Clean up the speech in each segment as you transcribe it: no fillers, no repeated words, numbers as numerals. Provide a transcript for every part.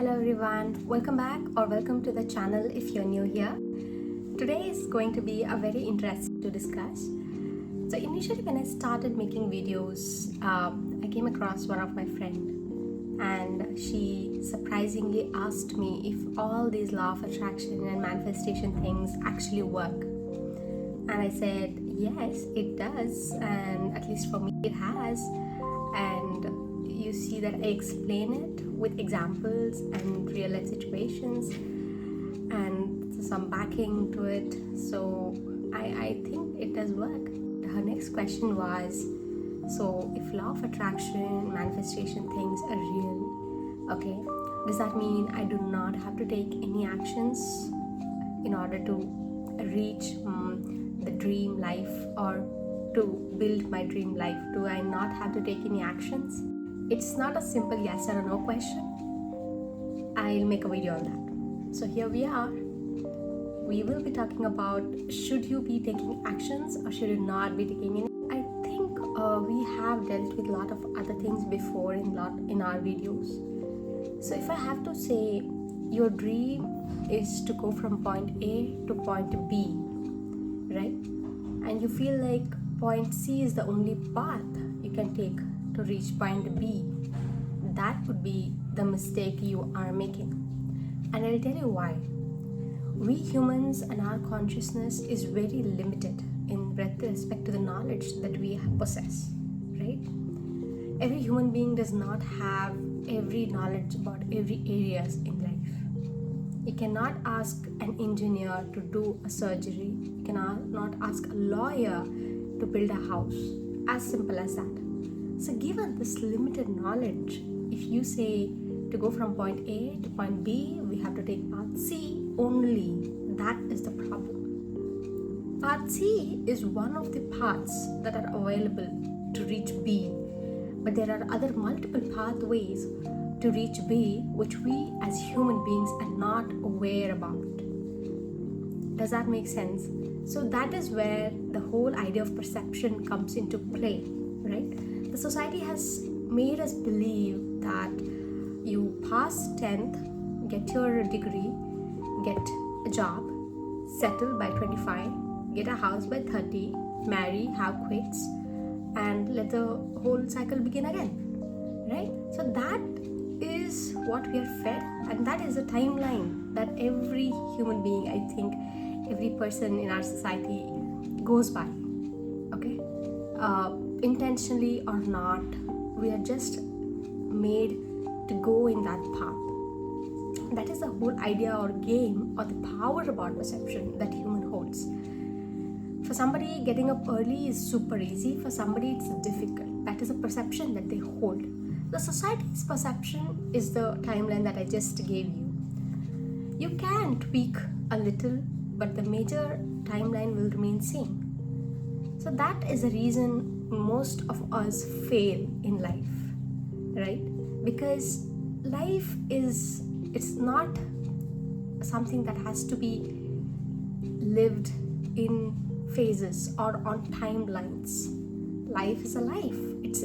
Hello everyone, welcome back or welcome to the channel if you're new here. Today is going to be a very interesting to discuss. So initially when I started making videos, I came across one of my friend and she surprisingly asked me if all these law of attraction and manifestation things actually work. And I said, yes, it does, and at least for me it has. And you see that I explain it with examples and real life situations and some backing to it. So I think it does work. Her next question was, so if law of attraction, manifestation things are real, okay, does that mean I do not have to take any actions in order to reach the dream life or to build my dream life? Do I not have to take any actions? It's not a simple yes or no question. I'll make a video on that. So here we are. We will be talking about should you be taking actions or should you not be taking any. I think we have dealt with a lot of other things before in our videos. So if I have to say your dream is to go from point A to point B, right? And you feel like point C is the only path you can take to reach point B, that would be the mistake you are making. And I'll tell you why. We humans and our consciousness is very limited in respect to the knowledge that we possess, right? Every human being does not have every knowledge about every areas in life. You cannot ask an engineer to do a surgery. You cannot ask a lawyer to build a house. As simple as that. So given this limited knowledge, if you say to go from point A to point B, we have to take path C only. That is the problem. Path C is one of the paths that are available to reach B, but there are other multiple pathways to reach B which we as human beings are not aware about. Does that make sense? So that is where the whole idea of perception comes into play, right? The society has made us believe that you pass 10th, get your degree, get a job, settle by 25, get a house by 30, marry, have kids, and let the whole cycle begin again, right? So that is what we are fed, and that is a timeline that every human being, I think, every person in our society goes by, okay? Intentionally or not, we are just made to go in that path. That is the whole idea or game or the power about perception that human holds. For somebody, getting up early is super easy. For somebody, it's difficult. That is a perception that they hold. The society's perception is the timeline that I just gave you. You can tweak a little, but the major timeline will remain same. So that is the reason most of us fail in life, right? Because life it's not something that has to be lived in phases or on timelines. Life is a life. It's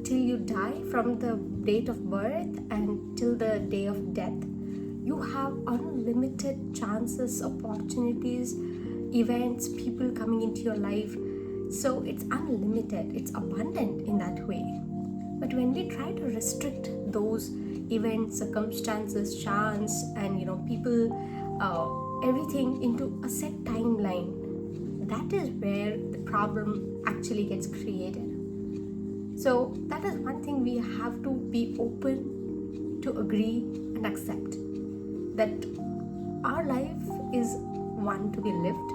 till you die, from the date of birth and till the day of death. You have unlimited chances, opportunities, events, people coming into your life. So it's unlimited, it's abundant in that way. But when we try to restrict those events, circumstances, chance, and people, everything into a set timeline, that is where the problem actually gets created. So that is one thing we have to be open to agree and accept, that our life is one to be lived,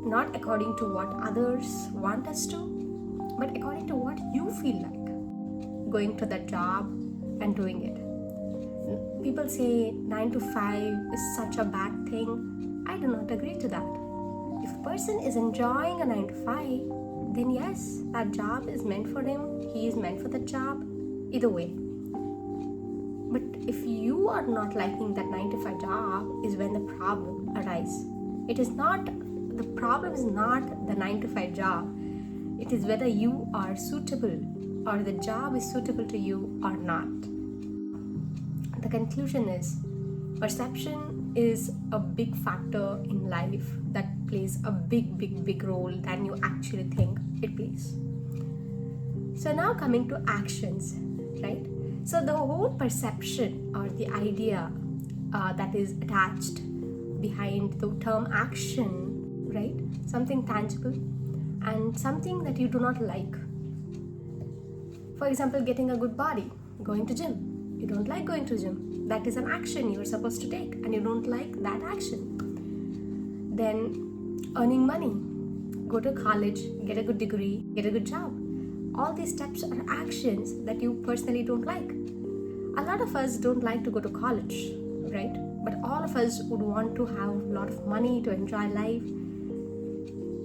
not according to what others want us to, but according to what you feel like. Going to that job and doing it. People say 9 to 5 is such a bad thing. I do not agree to that. If a person is enjoying a 9 to 5, then yes, that job is meant for him. He is meant for the job. Either way. But if you are not liking that 9 to 5 job, is when the problem arises. The problem is not the 9 to 5 job. It is whether you are suitable or the job is suitable to you or not. the conclusion is perception is a big factor in life that plays a big role than you actually think it plays. So now coming to actions, right? So the whole perception or the idea that is attached behind the term action, right? Something tangible and something that you do not like. For example, getting a good body, going to gym. You don't like going to gym. That is an action you are supposed to take and you don't like that action. Then earning money, go to college, get a good degree, get a good job. All these steps are actions that you personally don't like. A lot of us don't like to go to college, right? But all of us would want to have a lot of money to enjoy life.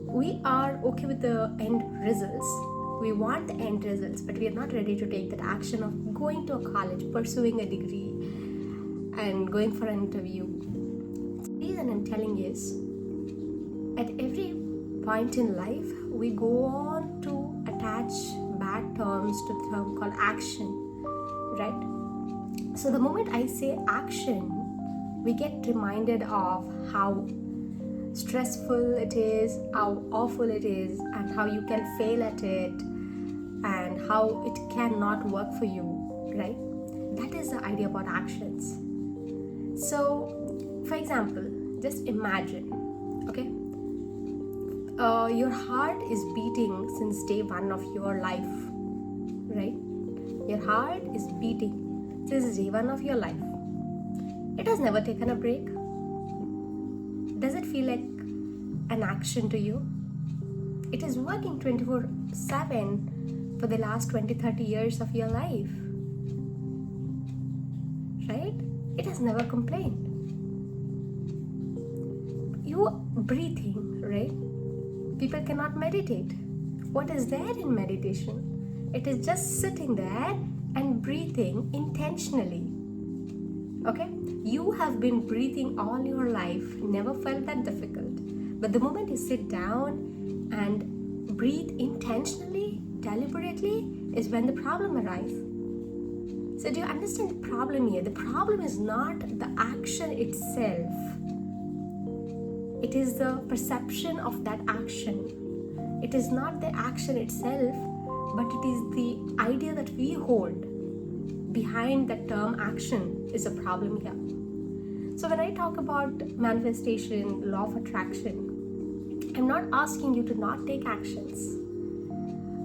We are okay with the end results. We want the end results, but we are not ready to take that action of going to a college, pursuing a degree, and going for an interview. The reason I'm telling you is, at every point in life, we go on to attach bad terms to the term called action, right? So the moment I say action, we get reminded of how stressful it is, how awful it is, and how you can fail at it, and how it cannot work for you, right? That is the idea about actions. So, for example, just imagine, okay? Your heart is beating since day one of your life, right? Your heart is beating since day one of your life. It has never taken a break. Does it feel like an action to you? It is working 24/7 for the last 20-30 years of your life, right? It has never complained. You breathing, right? People cannot meditate. What is there in meditation? It is just sitting there and breathing intentionally. Okay? You have been breathing all your life, never felt that difficult. But the moment you sit down and breathe intentionally, deliberately, is when the problem arises. So do you understand the problem here? The problem is not the action itself. It is the perception of that action. It is not the action itself, but it is the idea that we hold behind the term action is a problem here. So when I talk about manifestation, law of attraction, I'm not asking you to not take actions.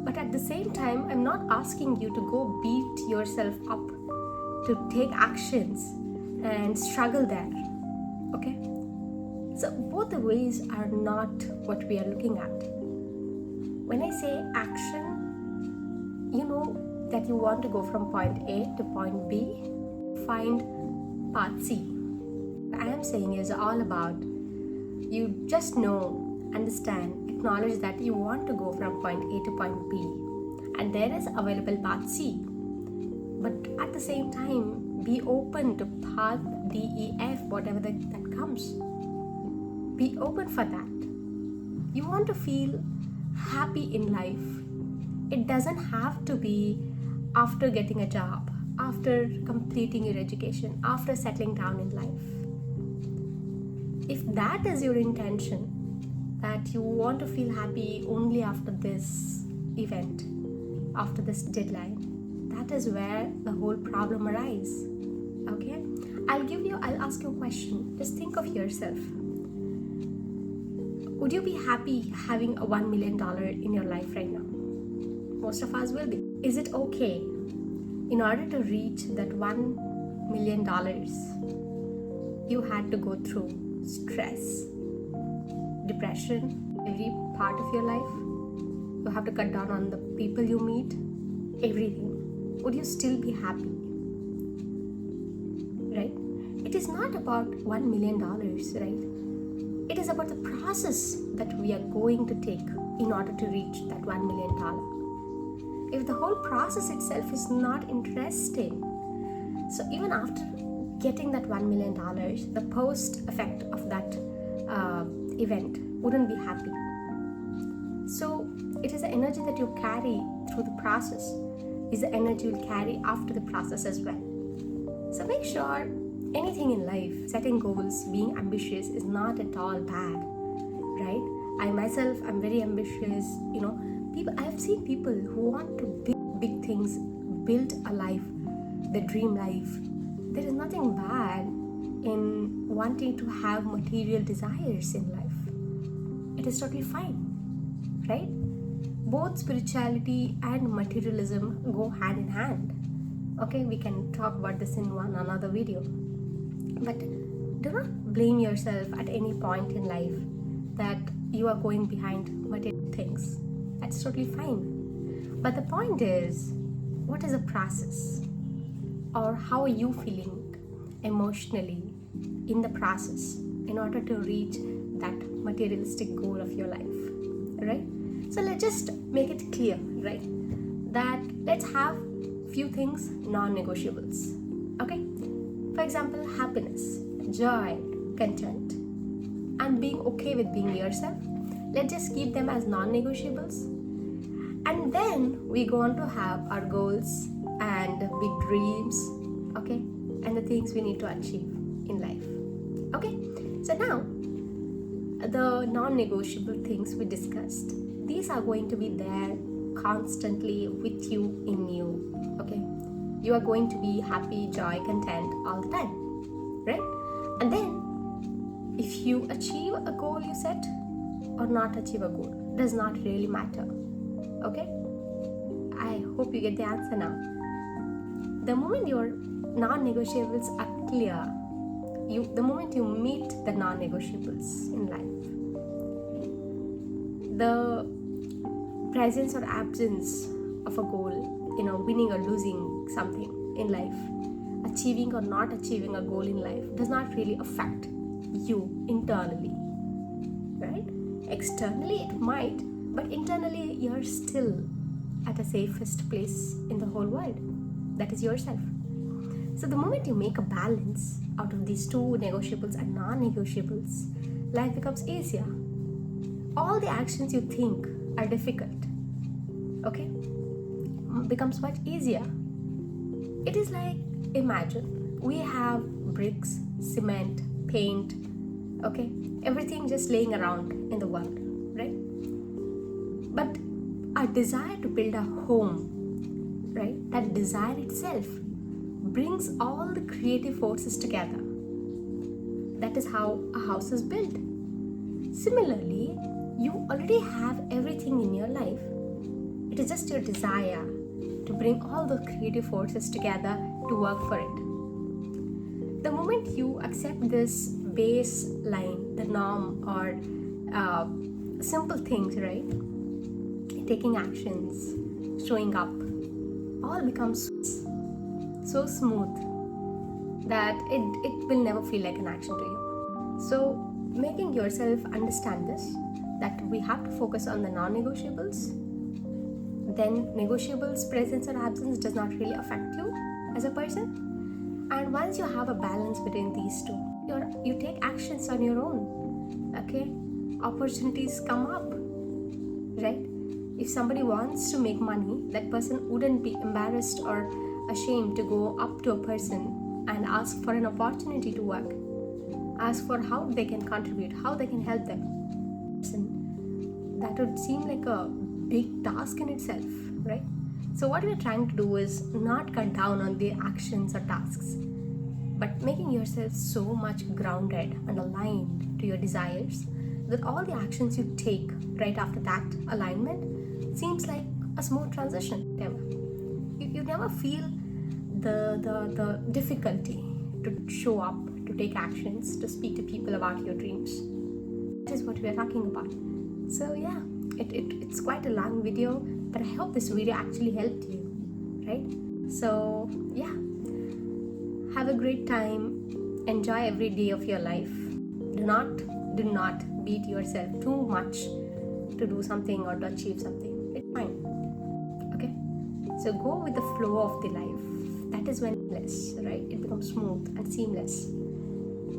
But at the same time, I'm not asking you to go beat yourself up to take actions and struggle there. Okay? So both the ways are not what we are looking at. When I say action, you know that you want to go from point A to point B, find part C. What I am saying is all about you just know, understand, acknowledge that you want to go from point A to point B, and there is available path C. But at the same time, be open to path D, E, F, whatever that comes. Be open for that. You want to feel happy in life. It doesn't have to be after getting a job, after completing your education, after settling down in life. If that is your intention, that you want to feel happy only after this event, after this deadline, that is where the whole problem arises. Okay? I'll ask you a question. Just think of yourself. Would you be happy having a $1 million in your life right now? Most of us will be. Is it okay? In order to reach that $1 million, you had to go through stress, depression, every part of your life. You have to cut down on the people you meet, everything. Would you still be happy? Right? It is not about $1 million, right? It is about the process that we are going to take in order to reach that $1 million. If the whole process itself is not interesting, so even after getting that $1 million, the post effect of that event wouldn't be happy. So it is the energy that you carry through the process is the energy you'll carry after the process as well. So make sure anything in life, setting goals, being ambitious is not at all bad, right? I myself am very ambitious. People, I have seen people who want to big things, build a life, the dream life. There is nothing bad in wanting to have material desires in life. It is totally fine, right? Both spirituality and materialism go hand in hand. Okay, we can talk about this in another video. But do not blame yourself at any point in life that you are going behind material things. That's totally fine. But the point is, what is the process? Or how are you feeling emotionally in the process in order to reach that materialistic goal of your life, right? So let's just make it clear, right? That let's have few things non-negotiables, okay? For example, happiness, joy, content, and being okay with being yourself. Let's just keep them as non-negotiables. And then we go on to have our goals and big dreams, okay? And the things we need to achieve in life, okay? So now, the non-negotiable things we discussed, these are going to be there constantly with you, in you, okay? You are going to be happy, joy, content all the time, right? And then if you achieve a goal you set or not achieve a goal does not really matter, okay? I hope you get the answer now. The moment your non-negotiables are clear, the moment you meet the non-negotiables in life, the presence or absence of a goal, winning or losing something in life, achieving or not achieving a goal in life does not really affect you internally, right? Externally it might, but internally you're still at a safest place in the whole world. That is yourself. So the moment you make a balance out of these two negotiables and non-negotiables, life becomes easier. All the actions you think are difficult, okay, becomes much easier. It is like, imagine we have bricks, cement, paint, okay, everything just laying around in the world, right? But our desire to build a home, right, that desire itself brings all the creative forces together. That is how a house is built. Similarly, you already have everything in your life. It is just your desire to bring all the creative forces together to work for it. The moment you accept this baseline, the norm, or simple things, right? Taking actions, showing up, all becomes so smooth that it will never feel like an action to you. So making yourself understand this, that we have to focus on the non-negotiables, then negotiables, presence or absence does not really affect you as a person. And once you have a balance between these two, you take actions on your own, okay? Opportunities come up, right? If somebody wants to make money, that person wouldn't be embarrassed or ashamed to go up to a person and ask for an opportunity to work, ask for how they can contribute, how they can help them. That would seem like a big task in itself, right? So what we're trying to do is not cut down on the actions or tasks, but making yourself so much grounded and aligned to your desires that all the actions you take right after that alignment seems like a smooth transition. You never feel the difficulty to show up, to take actions, to speak to people about your dreams. That is what we are talking about. So yeah, it's quite a long video, but I hope this video actually helped you, right? So yeah, have a great time, enjoy every day of your life. Do not beat yourself too much to do something or to achieve something. It's fine, okay? So go with the flow of the life. That is when it's less, right? It becomes smooth and seamless.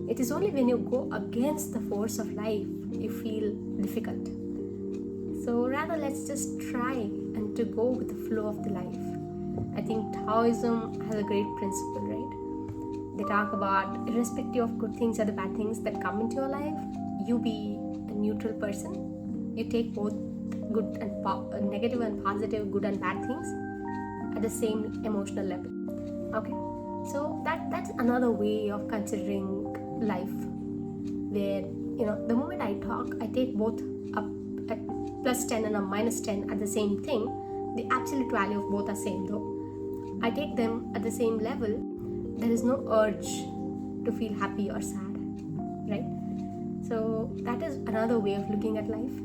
It is only when you go against the force of life you feel difficult. So rather, let's just try and to go with the flow of the life. I think Taoism has a great principle, right? talk about irrespective of good things or the bad things that come into your life, you be a neutral person. You take both good and negative and positive, good and bad things at the same emotional level. Okay, so that's another way of considering life, where the moment I talk, I take both up at plus 10 and a minus 10 at the same thing. The absolute value of both are same though. I take them at the same level. There is no urge to feel happy or sad, right? So that is another way of looking at life.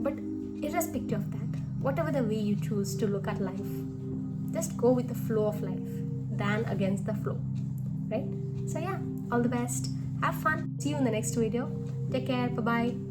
But irrespective of that, whatever the way you choose to look at life, just go with the flow of life than against the flow, right? So yeah, all the best. Have fun. See you in the next video. Take care. Bye-bye.